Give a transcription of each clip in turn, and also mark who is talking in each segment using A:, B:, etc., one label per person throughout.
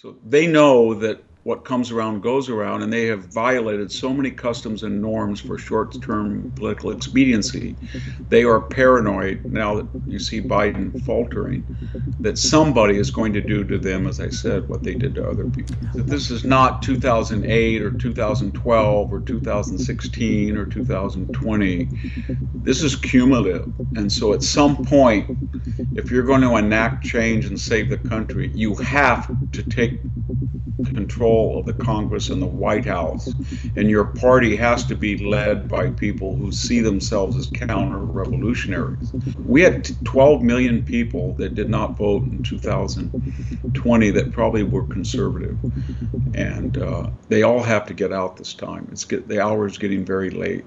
A: So they know that what comes around goes around, and they have violated so many customs and norms for short-term political expediency. They are paranoid now that you see Biden faltering, that somebody is going to do to them, as I said, what they did to other people. That this is not 2008 or 2012 or 2016 or 2020. This is cumulative. And so at some point, if you're going to enact change and save the country, you have to take control of the Congress and the White House, and your party has to be led by people who see themselves as counter-revolutionaries. We had 12 million people that did not vote in 2020 that probably were conservative, and they all have to get out this time. The hour is getting very late.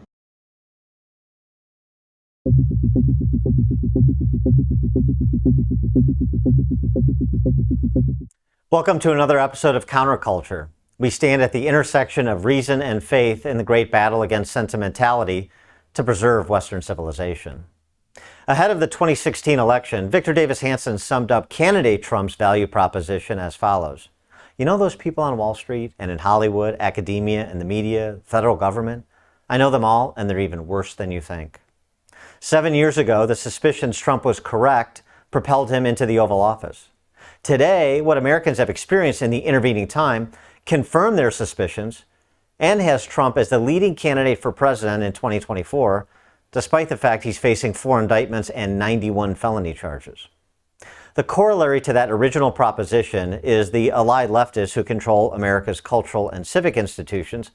B: Welcome to another episode of Counterculture. We stand at the intersection of reason and faith in the great battle against sentimentality to preserve Western civilization. Ahead of the 2016 election, Victor Davis Hanson summed up candidate Trump's value proposition as follows. You know those people on Wall Street and in Hollywood, academia, and the media, federal government? I know them all, and they're even worse than you think. 7 years ago, the suspicions Trump was correct propelled him into the Oval Office. Today, what Americans have experienced in the intervening time confirm their suspicions and has Trump as the leading candidate for president in 2024, despite the fact he's facing 4 indictments and 91 felony charges. The corollary to that original proposition is the allied leftists who control America's cultural and civic institutions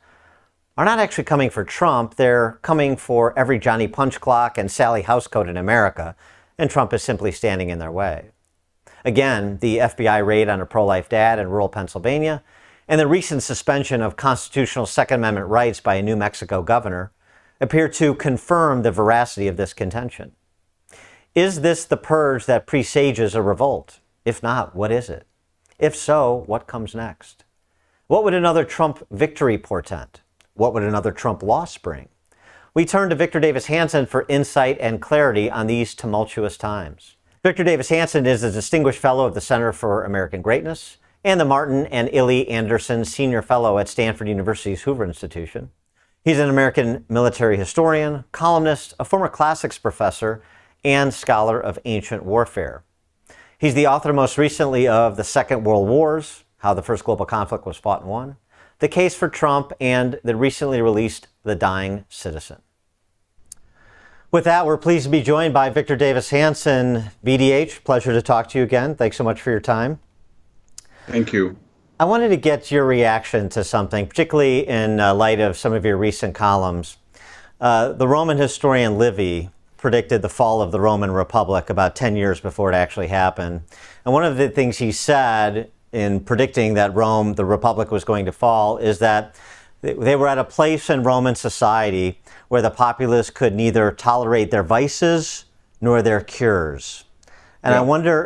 B: are not actually coming for Trump, they're coming for every Johnny Punch Clock and Sally Housecoat in America, and Trump is simply standing in their way. Again, the FBI raid on a pro-life dad in rural Pennsylvania and the recent suspension of constitutional Second Amendment rights by a New Mexico governor appear to confirm the veracity of this contention. Is this the purge that presages a revolt? If not, what is it? If so, what comes next? What would another Trump victory portend? What would another Trump loss bring? We turn to Victor Davis Hanson for insight and clarity on these tumultuous times. Victor Davis Hanson is a distinguished fellow of the Center for American Greatness and the Martin and Illie Anderson Senior Fellow at Stanford University's Hoover Institution. He's an American military historian, columnist, a former classics professor, and scholar of ancient warfare. He's the author most recently of The Second World Wars, How the First Global Conflict Was Fought and Won, The Case for Trump, and the recently released The Dying Citizen. With that, we're pleased to be joined by Victor Davis Hanson, VDH. Pleasure to talk to you again. Thanks so much for your time.
A: Thank you.
B: I wanted to get your reaction to something, particularly in light of some of your recent columns. The Roman historian Livy predicted the fall of the Roman Republic about 10 years before it actually happened. And one of the things he said in predicting that the Republic was going to fall, is that they were at a place in Roman society where the populace could neither tolerate their vices nor their cures. And yeah,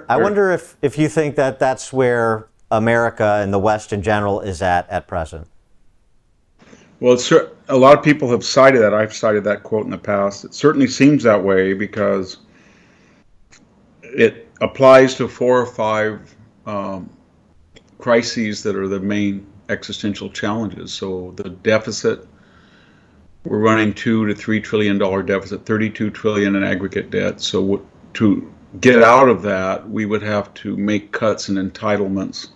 B: I wonder if you think that that's where America and the West in general is at present.
A: Well, a lot of people have cited that. I've cited that quote in the past. It certainly seems that way because it applies to 4 or 5 crises that are the main existential challenges. So the deficit, we're running $2 to $3 trillion deficit, 32 trillion in aggregate debt. So to get out of that, we would have to make cuts in entitlements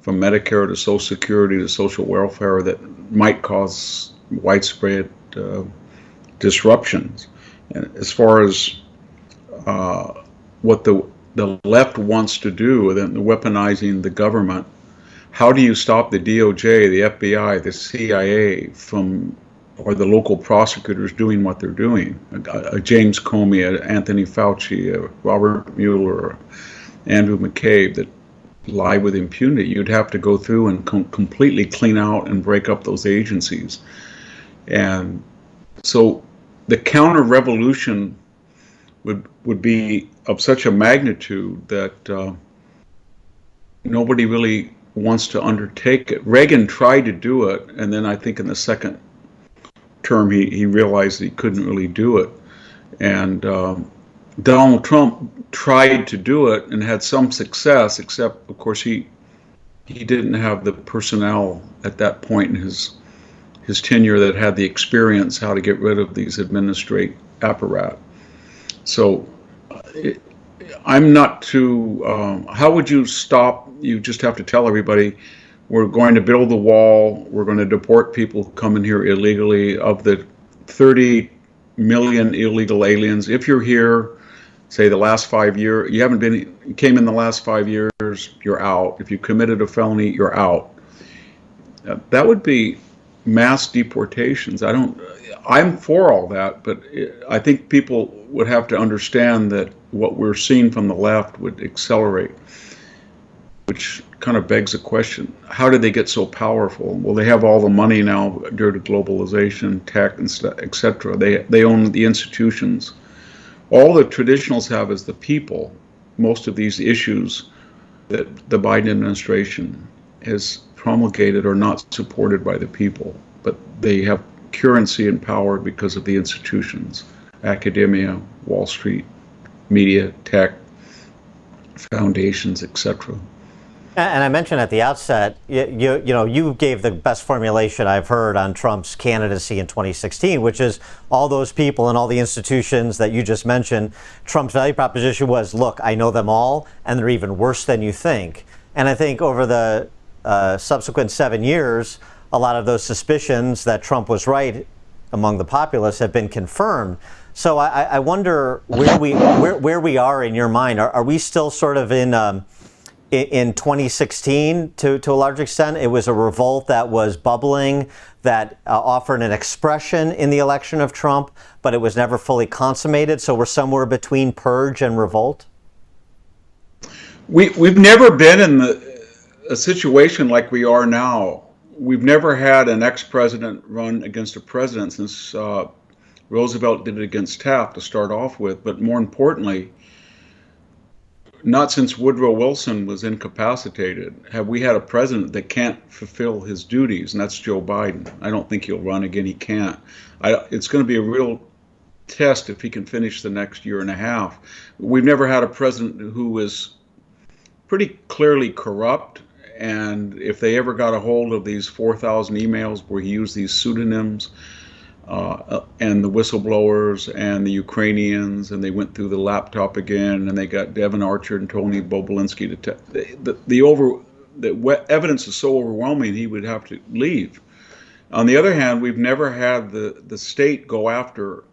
A: from Medicare to Social Security to social welfare that might cause widespread disruptions. And as far as what the left wants to do, then weaponizing the government, how do you stop the DOJ, the FBI, the CIA or the local prosecutors doing what they're doing? James Comey, Anthony Fauci, Robert Mueller, Andrew McCabe, that lie with impunity. You'd have to go through and completely clean out and break up those agencies. And so the counter-revolution would be of such a magnitude that nobody really wants to undertake it. Reagan tried to do it, and then I think in the second term he realized he couldn't really do it. And Donald Trump tried to do it and had some success, except of course he he didn't have the personnel at that point in his tenure that had the experience how to get rid of these administrative apparat. So I'm not too, how would you stop? You just have to tell everybody, we're going to build the wall, we're going to deport people who come in here illegally. Of the 30 million illegal aliens, if you're here, say the last 5 years, you came in the last 5 years, you're out. If you committed a felony, you're out. That would be mass deportations. I'm for all that, but I think people would have to understand that what we're seeing from the left would accelerate, which kind of begs the question, how did they get so powerful? Well, they have all the money now due to globalization, tech, and et cetera. They own the institutions. All the traditionals have is the people. Most of these issues that the Biden administration has promulgated are not supported by the people, but they have currency and power because of the institutions, academia, Wall Street, media, tech, foundations, etc.
B: And I mentioned at the outset, you gave the best formulation I've heard on Trump's candidacy in 2016, which is all those people and all the institutions that you just mentioned. Trump's value proposition was, look, I know them all, and they're even worse than you think. And I think over the subsequent 7 years, a lot of those suspicions that Trump was right among the populace have been confirmed. So I wonder where we are in your mind. Are we still sort of in 2016 to a large extent? It was a revolt that was bubbling, that offered an expression in the election of Trump, but it was never fully consummated. So we're somewhere between purge and revolt?
A: We've never been in a situation like we are now. We've never had an ex-president run against a president since Roosevelt did it against Taft to start off with, but more importantly, not since Woodrow Wilson was incapacitated have we had a president that can't fulfill his duties, and that's Joe Biden. I don't think he'll run again. He can't. It's going to be a real test if he can finish the next year and a half. We've never had a president who was pretty clearly corrupt, and if they ever got a hold of these 4,000 emails where he used these pseudonyms, and the whistleblowers and the Ukrainians, and they went through the laptop again, and they got Devin Archer and Tony Bobulinski to the evidence is so overwhelming he would have to leave. On the other hand, we've never had the state go after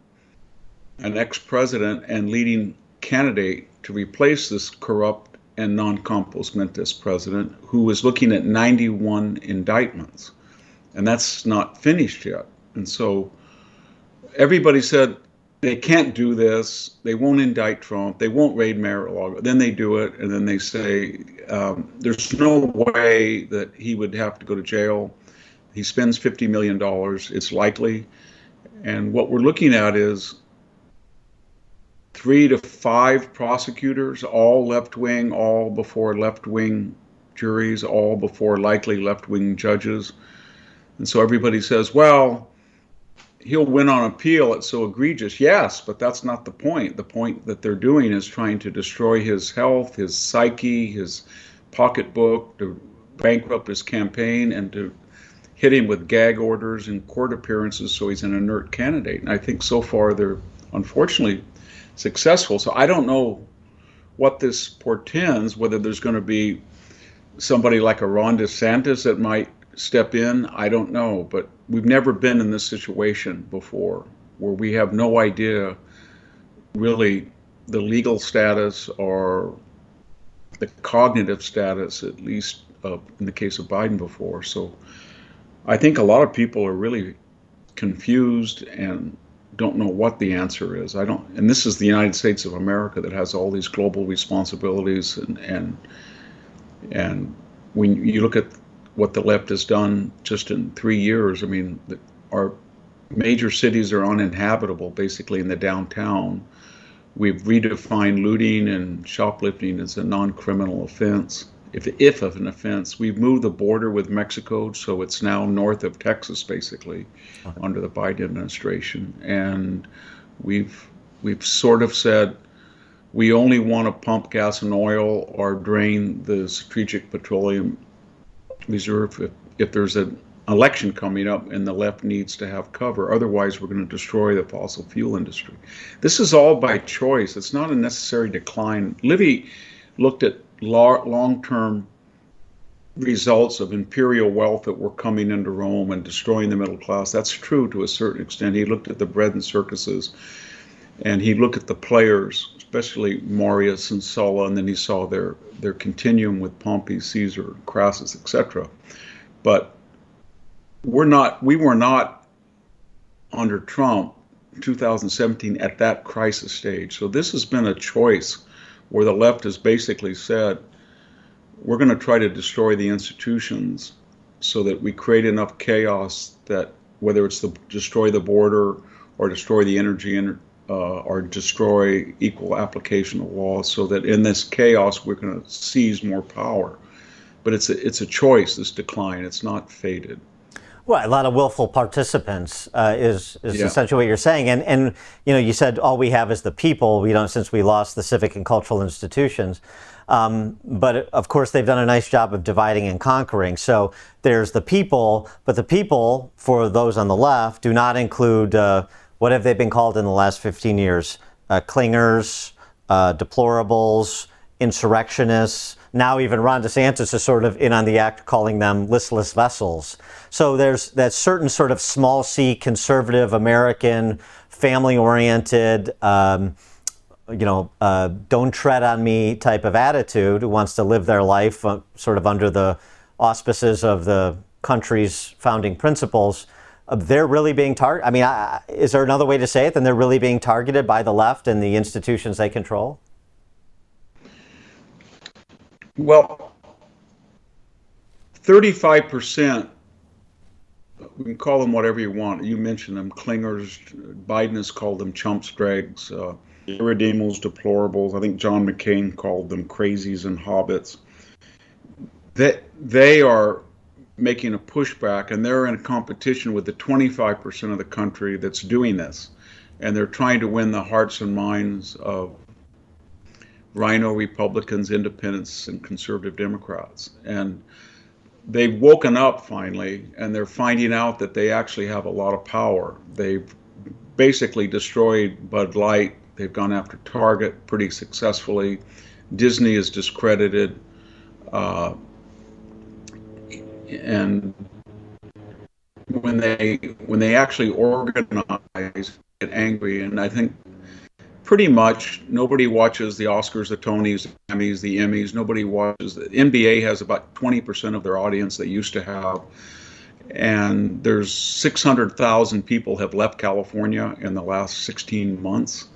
A: an ex-president and leading candidate to replace this corrupt and non-compos mentis president who was looking at 91 indictments, and that's not finished yet. And so everybody said they can't do this, they won't indict Trump, they won't raid Mar-a-Lago. Then they do it, and then they say there's no way that he would have to go to jail. He spends $50 million, it's likely. And what we're looking at is 3 to 5 prosecutors, all left-wing, all before left-wing juries, all before likely left-wing judges. And so everybody says, well, he'll win on appeal, it's so egregious. Yes, but that's not the point. The point that they're doing is trying to destroy his health, his psyche, his pocketbook, to bankrupt his campaign, and to hit him with gag orders and court appearances so he's an inert candidate. And I think so far they're unfortunately successful. So I don't know what this portends, whether there's going to be somebody like a Ron DeSantis that might step in. I don't know, but we've never been in this situation before where we have no idea really the legal status or the cognitive status, at least in the case of Biden before. So I think a lot of people are really confused and don't know what the answer is. And this is the United States of America that has all these global responsibilities, and when you look at what the left has done just in 3 years, I mean, our major cities are uninhabitable, basically in the downtown. We've redefined looting and shoplifting as a non-criminal offense, if of an offense. We've moved the border with Mexico, so it's now north of Texas, basically, under the Biden administration. And we've sort of said we only want to pump gas and oil or drain the strategic petroleum reserve if there's an election coming up and the left needs to have cover. Otherwise, we're going to destroy the fossil fuel industry. This is all by choice. It's not a necessary decline. Livy looked at long-term results of imperial wealth that were coming into Rome and destroying the middle class. That's true to a certain extent. He looked at the bread and circuses, and he looked at the players, especially Marius and Sulla, and then he saw their continuum with Pompey, Caesar, Crassus, etc. But we were not under Trump 2017 at that crisis stage. So this has been a choice where the left has basically said, we're going to try to destroy the institutions so that we create enough chaos that whether it's destroy the border or destroy the energy or destroy equal application of law, so that in this chaos we're going to seize more power. But it's a choice, this decline. It's not fated.
B: Well, a lot of willful participants is essentially what you're saying. And you said all we have is the people. We don't, since we lost the civic and cultural institutions. But of course, they've done a nice job of dividing and conquering. So there's the people, but the people, for those on the left, do not include, what have they been called in the last 15 years? Clingers, deplorables, insurrectionists. Now even Ron DeSantis is sort of in on the act, calling them listless vessels. So there's that certain sort of small c, conservative, American, family-oriented, don't tread on me type of attitude, who wants to live their life sort of under the auspices of the country's founding principles. They're really being targeted. I mean, is there another way to say it than they're really being targeted by the left and the institutions they control?
A: Well, 35%, we can call them whatever you want. You mentioned them, clingers. Biden has called them chumps, dregs, irredeemables, deplorables. I think John McCain called them crazies and hobbits. They are making a pushback, and they're in a competition with the 25% of the country that's doing this. And they're trying to win the hearts and minds of rhino Republicans, independents, and conservative Democrats. And they've woken up finally, and they're finding out that they actually have a lot of power. They've basically destroyed Bud Light. They've gone after Target pretty successfully. Disney is discredited. And when they actually organize, get angry, and I think pretty much nobody watches the Oscars, the Tonys, the Emmys, the Emmys. Nobody watches. The NBA has about 20% of their audience they used to have. And there's 600,000 people have left California in the last 16 months.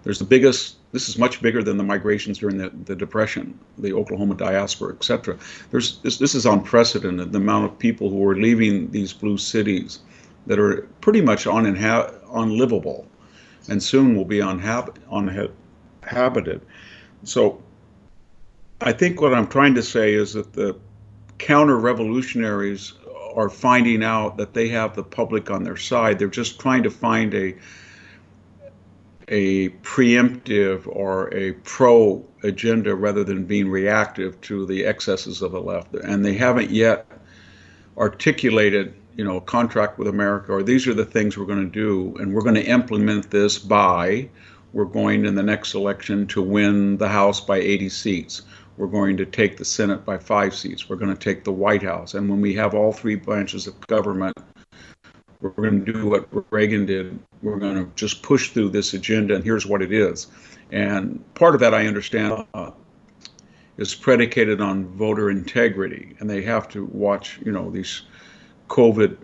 A: There's the biggest, this is much bigger than the migrations during the Depression, the Oklahoma diaspora, et cetera. This is unprecedented, the amount of people who are leaving these blue cities that are pretty much unlivable, and soon will be uninhabited. So I think what I'm trying to say is that the counter-revolutionaries are finding out that they have the public on their side. They're just trying to find a preemptive or a pro agenda rather than being reactive to the excesses of the left. And they haven't yet articulated, a contract with America, or these are the things we're going to do, and we're going to implement this by, we're going in the next election to win the House by 80 seats. We're going to take the Senate by 5 seats. We're going to take the White House. And when we have all three branches of government, we're going to do what Reagan did. We're going to just push through this agenda, and here's what it is. And part of that, I understand, is predicated on voter integrity. And they have to watch, these COVID,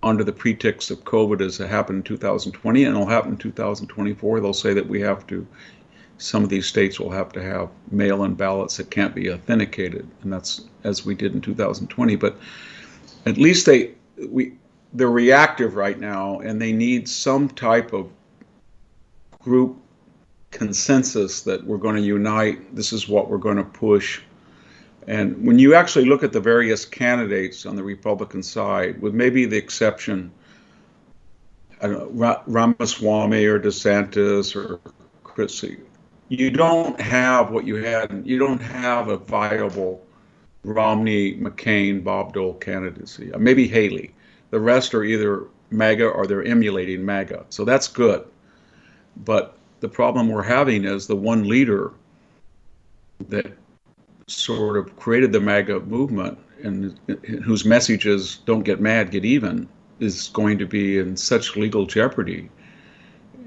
A: under the pretext of COVID, as it happened in 2020, and it'll happen in 2024. They'll say that some of these states will have to have mail-in ballots that can't be authenticated, and that's as we did in 2020. But at least they're reactive right now, and they need some type of group consensus that we're going to unite. This is what we're going to push. And when you actually look at the various candidates on the Republican side, with maybe the exception, Ramaswamy or DeSantis or Christie, you don't have what you had. You don't have a viable Romney, McCain, Bob Dole candidacy, maybe Haley. The rest are either MAGA or they're emulating MAGA. So that's good. But the problem we're having is the one leader that sort of created the MAGA movement and whose message is don't get mad, get even, is going to be in such legal jeopardy.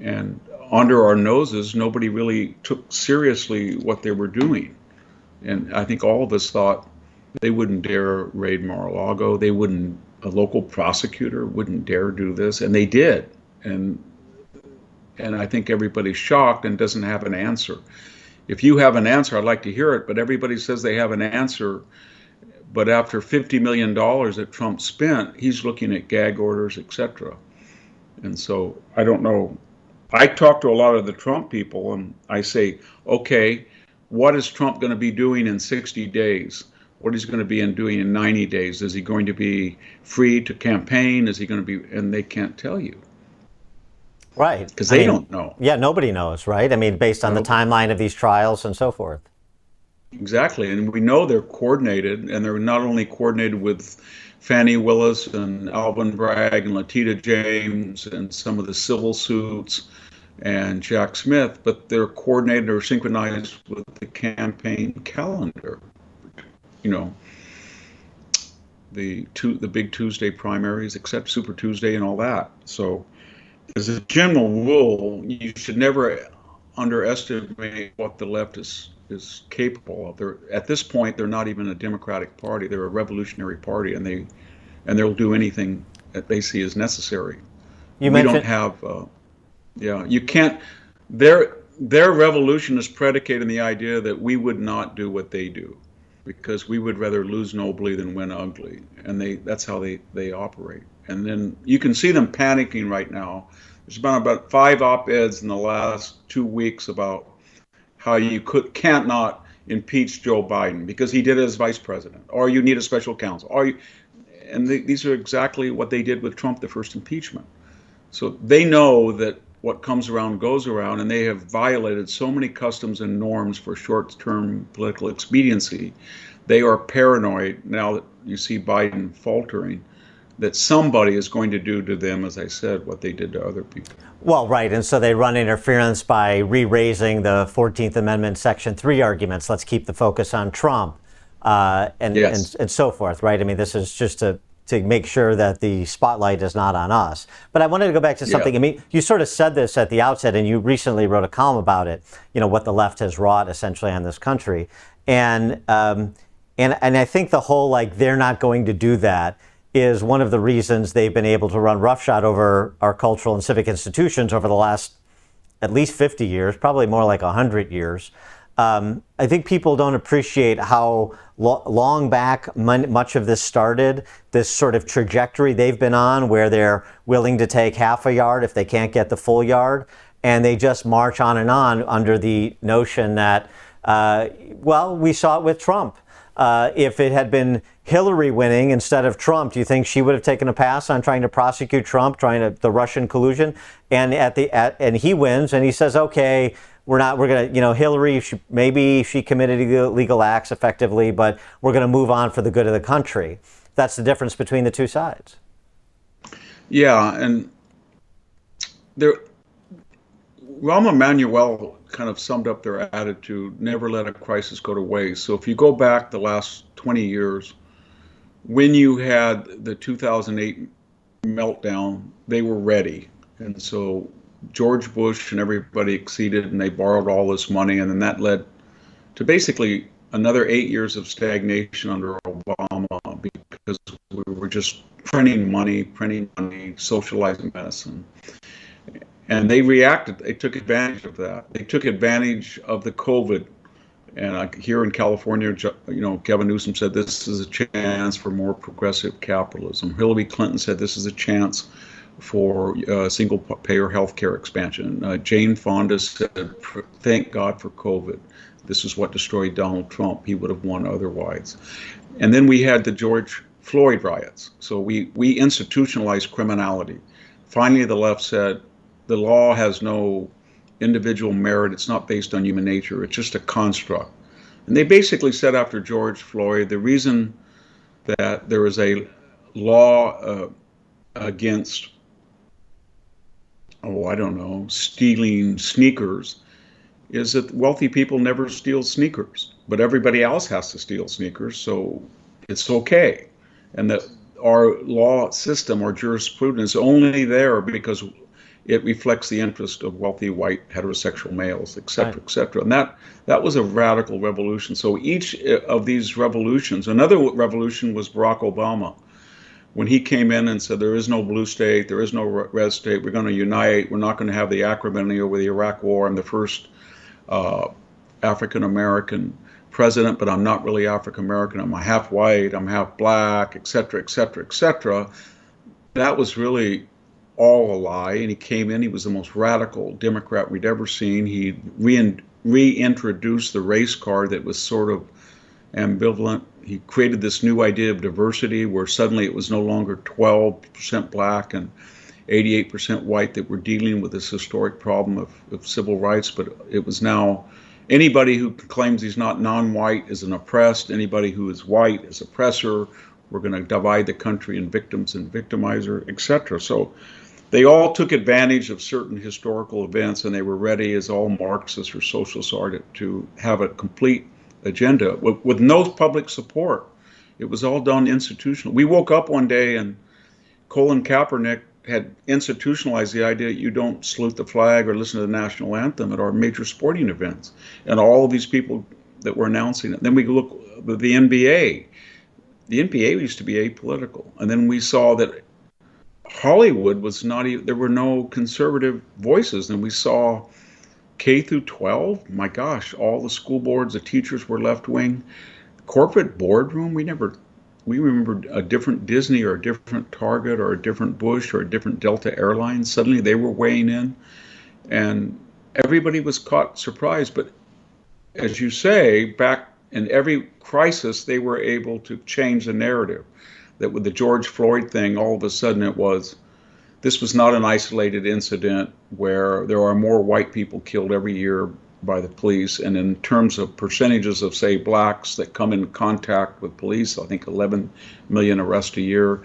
A: And under our noses, nobody really took seriously what they were doing. And I think all of us thought they wouldn't dare raid Mar-a-Lago. A local prosecutor wouldn't dare do this, and they did. And I think everybody's shocked and doesn't have an answer. If you have an answer, I'd like to hear it, but everybody says they have an answer. But after $50 million that Trump spent, he's looking at gag orders, etc. And so I don't know. I talk to a lot of the Trump people, and I say, okay, what is Trump going to be doing in 60 days? What is he going to be doing in 90 days? Is he going to be free to campaign? Is he going to be, and they can't tell you.
B: Right.
A: Because they don't know.
B: Yeah, nobody knows, right? I mean, based on the timeline of these trials and so forth.
A: Exactly. And we know they're coordinated, and they're not only coordinated with Fannie Willis and Alvin Bragg and Letitia James and some of the civil suits and Jack Smith, but they're coordinated or synchronized with the campaign calendar. You know, the big Tuesday primaries, except Super Tuesday and all that. So as a general rule, you should never underestimate what the left is capable of. At this point, they're not even a Democratic Party. They're a revolutionary party, and they'll do anything that they see as necessary. We don't have, you can't. Their revolution is predicated on the idea that we would not do what they do, because we would rather lose nobly than win ugly, and that's how they operate. And then you can see them panicking right now. There's been about 5 op-eds in the last 2 weeks about how you can't not impeach Joe Biden because he did it as vice president, or you need a special counsel, these are exactly what they did with Trump, the first impeachment. So they know that what comes around goes around, and they have violated so many customs and norms for short-term political expediency. They are paranoid now that you see Biden faltering, that somebody is going to do to them, as I said, what they did to other people.
B: Well, right. And so they run interference by re-raising the 14th Amendment Section 3 arguments. Let's keep the focus on Trump and so forth, right? I mean, this is just to make sure that the spotlight is not on us. But I wanted to go back to something. I mean, you sort of said this at the outset, and you recently wrote a column about it, what the left has wrought essentially on this country. And I think the whole, they're not going to do that is one of the reasons they've been able to run roughshod over our cultural and civic institutions over the last at least 50 years, probably more like 100 years. I think people don't appreciate how long back much of this started, this sort of trajectory they've been on where they're willing to take half a yard if they can't get the full yard. And they just march on and on under the notion that, we saw it with Trump. If it had been Hillary winning instead of Trump, do you think she would have taken a pass on trying to prosecute Trump, the Russian collusion? And and he wins, and he says, okay, we're going to, Hillary, maybe she committed illegal acts effectively, but we're going to move on for the good of the country. That's the difference between the two sides.
A: Yeah, and Rahm Emanuel kind of summed up their attitude: never let a crisis go to waste. So if you go back the last 20 years, when you had the 2008 meltdown, they were ready. And so George Bush and everybody acceded, and they borrowed all this money, and then that led to basically another 8 years of stagnation under Obama, because we were just printing money, socializing medicine. And they reacted. They took advantage of that. They took advantage of the COVID. And here in California, Gavin Newsom said this is a chance for more progressive capitalism. Hillary Clinton said this is a chance for single-payer health care expansion. Jane Fonda said, thank God for COVID. This is what destroyed Donald Trump. He would have won otherwise. And then we had the George Floyd riots. So we institutionalized criminality. Finally, the left said, the law has no individual merit. It's not based on human nature. It's just a construct. And they basically said after George Floyd, the reason that there is a law against, I don't know, stealing sneakers is that wealthy people never steal sneakers, but everybody else has to steal sneakers, so it's okay. And that our law system or jurisprudence is only there because it reflects the interest of wealthy white heterosexual males, et cetera, et cetera. And that was a radical revolution. So each of these revolutions, another revolution was Barack Obama. When he came in and said, there is no blue state, there is no red state, we're going to unite, we're not going to have the acrimony over the Iraq War, I'm the first African-American president, but I'm not really African-American, I'm half white, I'm half black, et cetera, et cetera, et cetera. That was really all a lie, and he came in, he was the most radical Democrat we'd ever seen. He reintroduced the race card that was sort of ambivalent. He created this new idea of diversity where suddenly it was no longer 12% black and 88% white that were dealing with this historic problem of civil rights, but it was now anybody who claims he's not non-white is an oppressed, anybody who is white is oppressor, we're going to divide the country in victims and victimizer, etc. So they all took advantage of certain historical events, and they were ready, as all Marxists or socialists are, to have a complete agenda with no public support. It was all done institutional. We woke up one day and Colin Kaepernick had institutionalized the idea that you don't salute the flag or listen to the national anthem at our major sporting events. And all of these people that were announcing it. Then we look at the NBA. The NBA used to be apolitical. And then we saw that Hollywood was not even, there were no conservative voices. And we saw K through 12, my gosh, all the school boards, the teachers were left-wing. Corporate boardroom, we remembered a different Disney or a different Target or a different Bush or a different Delta Airlines. Suddenly they were weighing in, and everybody was caught surprised. But as you say, back in every crisis, they were able to change the narrative. That with the George Floyd thing, all of a sudden this was not an isolated incident where there are more white people killed every year by the police. And in terms of percentages of, say, blacks that come in contact with police, I think 11 million arrests a year,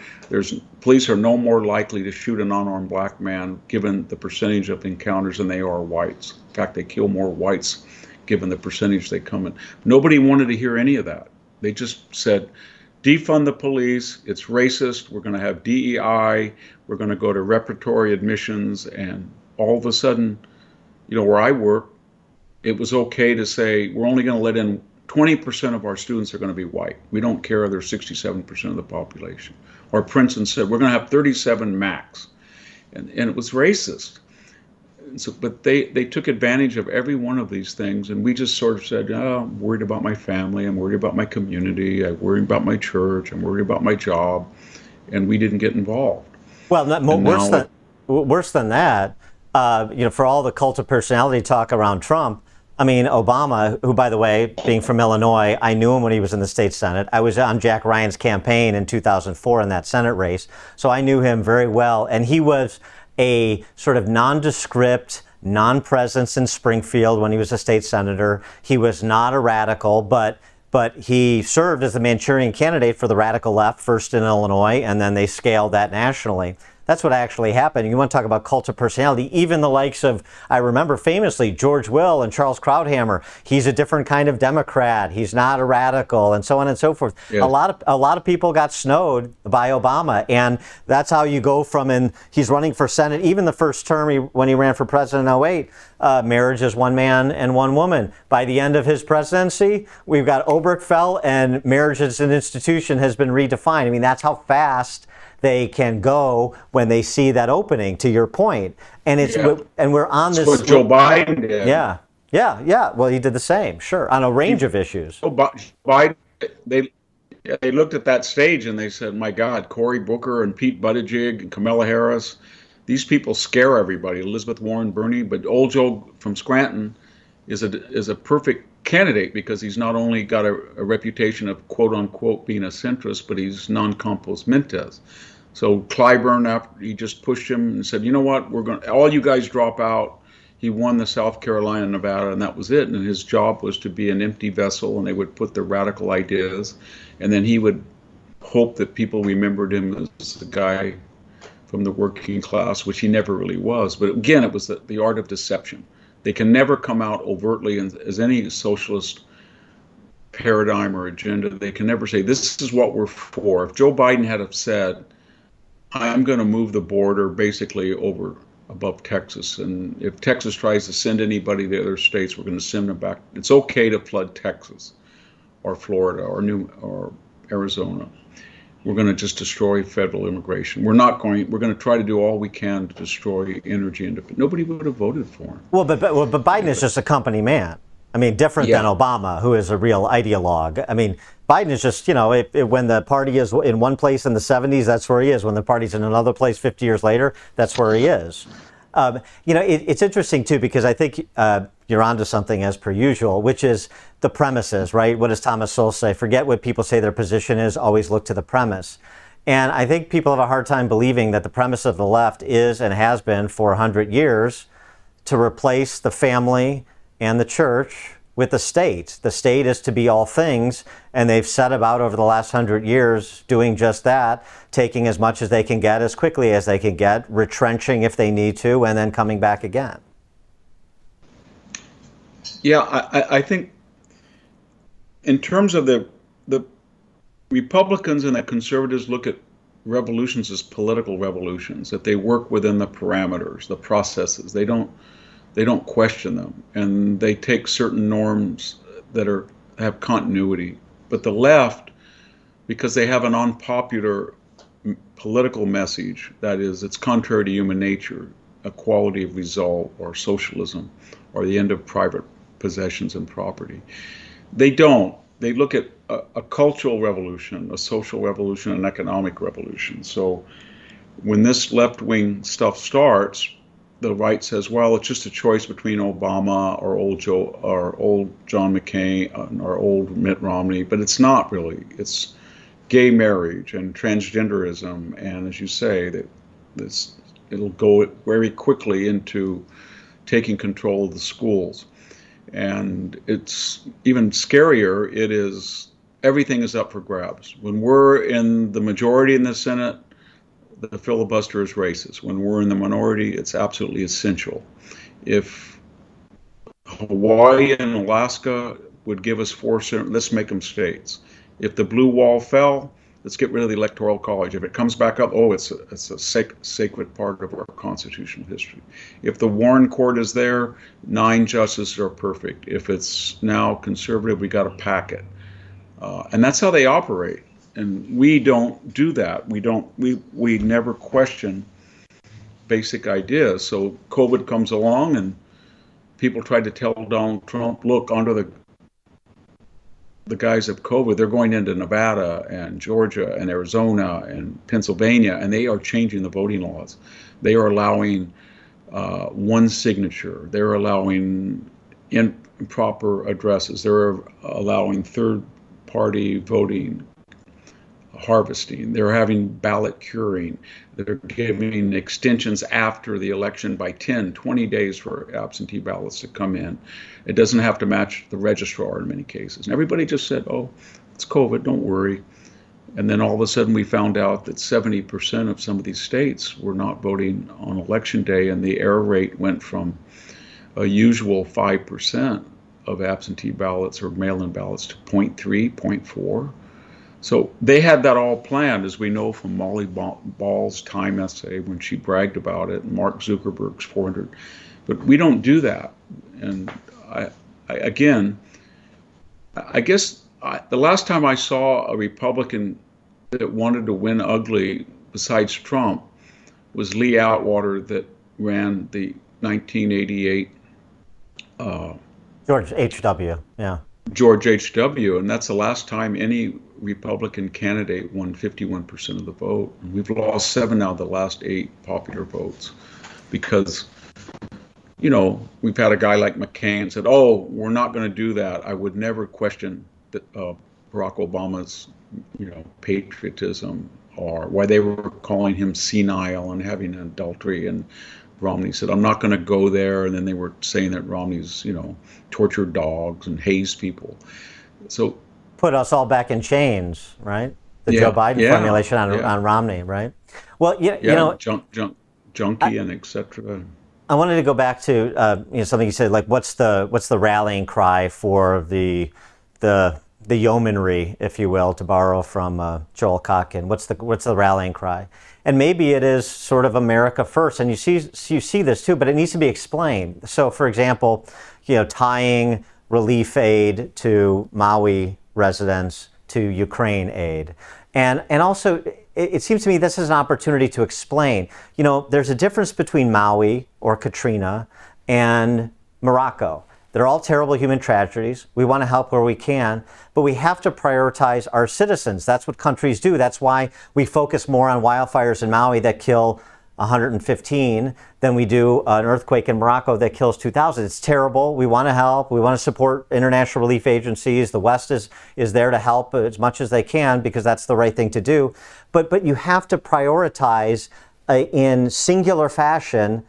A: police are no more likely to shoot an unarmed black man given the percentage of encounters than they are whites. In fact, they kill more whites given the percentage they come in. Nobody wanted to hear any of that. They just said, defund the police, it's racist, we're going to have DEI, we're going to go to repertory admissions, and all of a sudden, where I work, it was okay to say, we're only going to let in 20% of our students are going to be white. We don't care if they're 67% of the population. Or Princeton said, we're going to have 37 max. And it was racist. So, but they took advantage of every one of these things, and we just sort of said, oh, I'm worried about my family, I'm worried about my community, I'm worried about my church, I'm worried about my job, and we didn't get involved.
B: Well, worse than that, for all the cult of personality talk around Trump, I mean, Obama, who, by the way, being from Illinois, I knew him when he was in the state Senate. I was on Jack Ryan's campaign in 2004 in that Senate race, so I knew him very well, and he was a sort of nondescript non-presence in Springfield when he was a state senator. He was not a radical, but he served as the Manchurian candidate for the radical left, first in Illinois, and then they scaled that nationally. That's what actually happened. You want to talk about cult of personality, even the likes of, I remember famously, George Will and Charles Krauthammer. He's a different kind of Democrat. He's not a radical, and so on and so forth. Yeah. A lot of people got snowed by Obama, and that's how you go from, he's running for Senate, even the first term when he ran for president in 2008, marriage is one man and one woman. By the end of his presidency, we've got Obergefell, and marriage as an institution has been redefined. I mean, that's how fast they can go when they see that opening, to your point. And and we're on this.
A: That's what Joe Biden did.
B: Yeah. Well, he did the same, sure, on a range of issues.
A: Biden, they looked at that stage and they said, my God, Cory Booker and Pete Buttigieg and Kamala Harris, these people scare everybody. Elizabeth Warren, Bernie, but old Joe from Scranton is a perfect candidate because he's not only got a reputation of quote unquote being a centrist, but he's non-compos mentis. So Clyburn, after he just pushed him and said, you know what, all you guys drop out. he won the South Carolina, Nevada, and that was it. And his job was to be an empty vessel, and they would put their radical ideas, and then he would hope that people remembered him as the guy from the working class, which he never really was. But again, it was the art of deception. They can never come out overtly as any socialist paradigm or agenda. They can never say, this is what we're for. If Joe Biden had have said, I'm going to move the border basically over above Texas, and if Texas tries to send anybody to other states, we're going to send them back. It's okay to flood Texas or Florida or Arizona. We're going to just destroy federal immigration. We're going to try to do all we can to destroy energy independence. Nobody would have voted for him.
B: Well, but Biden is just a company man. I mean, different than Obama, who is a real ideologue. I mean, Biden is just, when the party is in one place in the 70s, that's where he is. When the party's in another place 50 years later, that's where he is. It's interesting, too, because I think you're onto something as per usual, which is the premises, right? What does Thomas Sowell say? Forget what people say their position is, always look to the premise. And I think people have a hard time believing that the premise of the left is and has been for 100 years to replace the family and the church with the state. The state is to be all things, and they've set about over the last 100 years doing just that, taking as much as they can get as quickly as they can get, retrenching if they need to, and then coming back again.
A: Yeah, I think in terms of the Republicans and the conservatives look at revolutions as political revolutions, that they work within the parameters, the processes. They don't question them, and they take certain norms that have continuity. But the left, because they have an unpopular political message, that is, it's contrary to human nature, equality of result, or socialism, or the end of private possessions and property. They don't. They look at a cultural revolution, a social revolution, an economic revolution. So when this left-wing stuff starts, the right says, well, it's just a choice between Obama or old John McCain or old Mitt Romney, but it's not really. It's gay marriage and transgenderism, and as you say, that it'll go very quickly into taking control of the schools. And it's even scarier. Everything is up for grabs. When we're in the majority in the Senate, the filibuster is racist. When we're in the minority, it's absolutely essential. If Hawaii and Alaska would give us 4 senators, let's make them states. If the blue wall fell, let's get rid of the Electoral College. If it comes back up, it's a sacred part of our constitutional history. If the Warren Court is there, 9 justices are perfect. If it's now conservative, we got to pack it. And that's how they operate. And we don't do that. We never question basic ideas. So COVID comes along, and people tried to tell Donald Trump, look, under the guise of COVID, they're going into Nevada and Georgia and Arizona and Pennsylvania, and they are changing the voting laws. They are allowing one signature. They're allowing improper addresses. They're allowing third-party voting, harvesting. They're having ballot curing. They're giving extensions after the election by 10, 20 days for absentee ballots to come in. It doesn't have to match the registrar in many cases. And everybody just said, oh, it's COVID, don't worry. And then all of a sudden we found out that 70% of some of these states were not voting on election day, and the error rate went from a usual 5% of absentee ballots or mail-in ballots to 0.3, 0.4. So they had that all planned, as we know from Molly Ball's Time essay when she bragged about it, and Mark Zuckerberg's 400. But we don't do that. And I guess the last time I saw a Republican that wanted to win ugly besides Trump was Lee Atwater, that ran the 1988
B: George H.W., yeah.
A: George H.W., and that's the last time any Republican candidate won 51% of the vote. And we've lost 7 out of the last 8 popular votes because, we've had a guy like McCain said, oh, we're not going to do that. I would never question Barack Obama's, patriotism, or why they were calling him senile and having adultery and Romney said, I'm not going to go there. And then they were saying that Romney's, tortured dogs and hazed people. So
B: put us all back in chains, right? The
A: yeah,
B: Joe Biden
A: yeah,
B: formulation on,
A: yeah.
B: on Romney, right? Well,
A: Junkie and etc.
B: I wanted to go back to something you said, like what's the rallying cry for the yeomanry, if you will, to borrow from Joel Kotkin. What's the rallying cry? And maybe it is sort of America first, and you see this too, but it needs to be explained. So, for example, tying relief aid to Maui residents to Ukraine aid, and also it seems to me this is an opportunity to explain. There's a difference between Maui or Katrina and Morocco. They're all terrible human tragedies. We want to help where we can, but we have to prioritize our citizens. That's what countries do. That's why we focus more on wildfires in Maui that kill 115 than we do an earthquake in Morocco that kills 2,000. It's terrible. We want to help. We want to support international relief agencies. The West is there to help as much as they can because that's the right thing to do. But you have to prioritize in singular fashion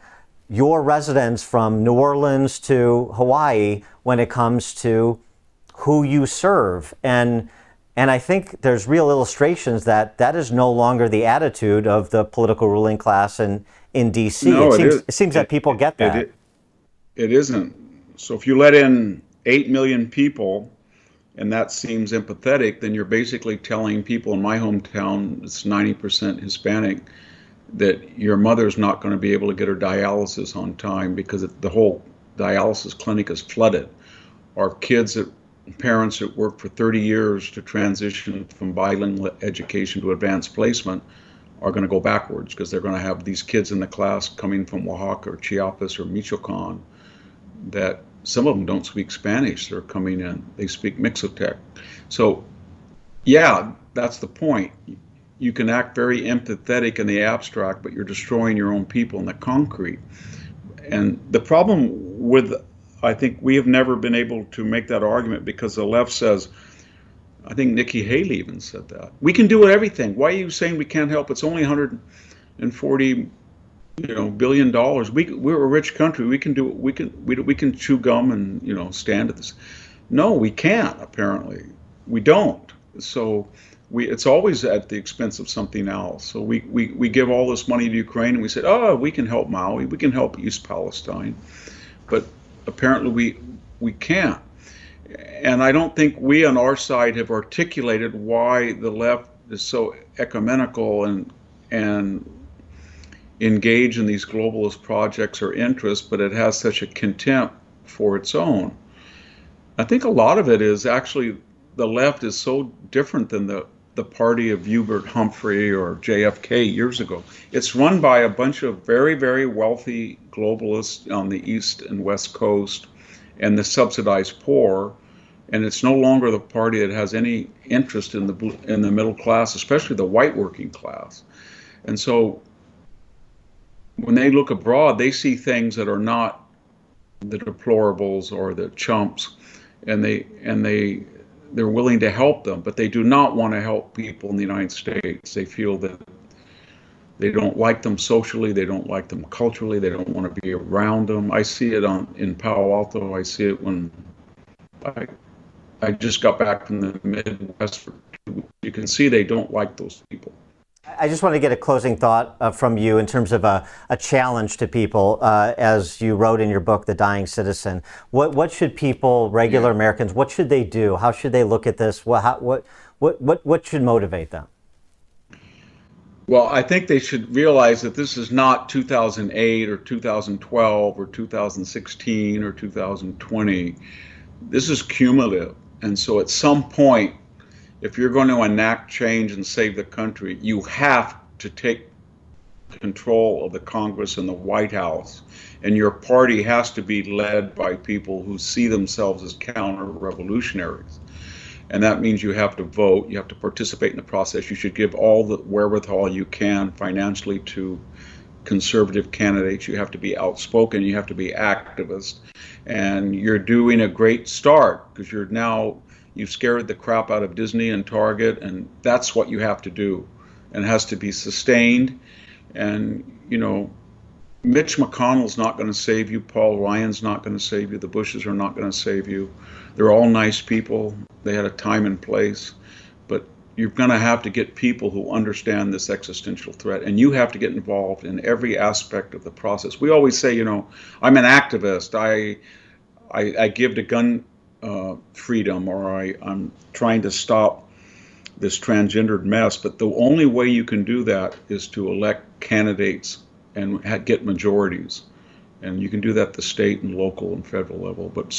B: your residents from New Orleans to Hawaii when it comes to who you serve. And I think there's real illustrations that is no longer the attitude of the political ruling class in D.C.
A: No,
B: it seems that people get that.
A: It isn't. So if you let in 8 million people, and that seems empathetic, then you're basically telling people in my hometown, it's 90% Hispanic, that your mother's not going to be able to get her dialysis on time because the whole dialysis clinic is flooded. Our parents that work for 30 years to transition from bilingual education to advanced placement are going to go backwards because they're going to have these kids in the class coming from Oaxaca or Chiapas or Michoacan that some of them don't speak Spanish. They're coming in. They speak Mixotec. So, yeah, that's the point. You can act very empathetic in the abstract, but you're destroying your own people in the concrete. And the problem I think we have never been able to make that argument because the left says, I think Nikki Haley even said that, we can do everything. Why are you saying we can't help? It's only $140 billion. We're a rich country. We can do it. We can chew gum and stand at this. No, we can't. Apparently, we don't. So it's always at the expense of something else. So we give all this money to Ukraine and we said, oh, we can help Maui, we can help East Palestine, but apparently we can't. And I don't think we on our side have articulated why the left is so ecumenical and engage in these globalist projects or interests, but it has such a contempt for its own. I think a lot of it is actually the left is so different than the party of Hubert Humphrey or JFK years ago. It's run by a bunch of very, very wealthy globalists on the East and West Coast and the subsidized poor, and it's no longer the party that has any interest in the middle class, especially the white working class. And so when they look abroad, they see things that are not the deplorables or the chumps, and they're willing to help them, but they do not want to help people in the United States. They feel that they don't like them socially, they don't like them culturally, they don't want to be around them. I see it in Palo Alto. I see it when I just got back from the Midwest. You can see they don't like those people.
B: I just want to get a closing thought from you in terms of a challenge to people, as you wrote in your book, The Dying Citizen. What should people, regular Americans, what should they do? How should they look at this? What should motivate them?
A: Well, I think they should realize that this is not 2008 or 2012 or 2016 or 2020. This is cumulative. And so at some point, if you're going to enact change and save the country, you have to take control of the Congress and the White House. And your party has to be led by people who see themselves as counter-revolutionaries. And that means you have to vote, you have to participate in the process. You should give all the wherewithal you can financially to conservative candidates. You have to be outspoken, you have to be activist. And you're doing a great start because you've scared the crap out of Disney and Target, and that's what you have to do. And it has to be sustained. And, Mitch McConnell's not going to save you. Paul Ryan's not going to save you. The Bushes are not going to save you. They're all nice people. They had a time and place. But you're going to have to get people who understand this existential threat, and you have to get involved in every aspect of the process. We always say, I'm an activist. I give to gun freedom, or I'm trying to stop this transgendered mess. But the only way you can do that is to elect candidates and get majorities. And you can do that at the state and local and federal level. But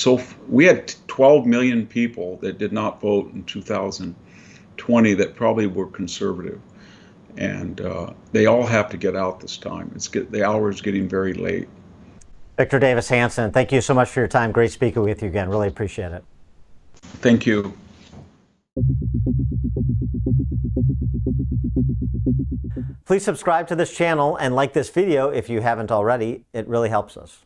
A: we had 12 million people that did not vote in 2020 that probably were conservative. And they all have to get out this time. The hour is getting very late.
B: Victor Davis Hanson, thank you so much for your time. Great speaking with you again. Really appreciate it.
A: Thank you.
B: Please subscribe to this channel and like this video if you haven't already. It really helps us.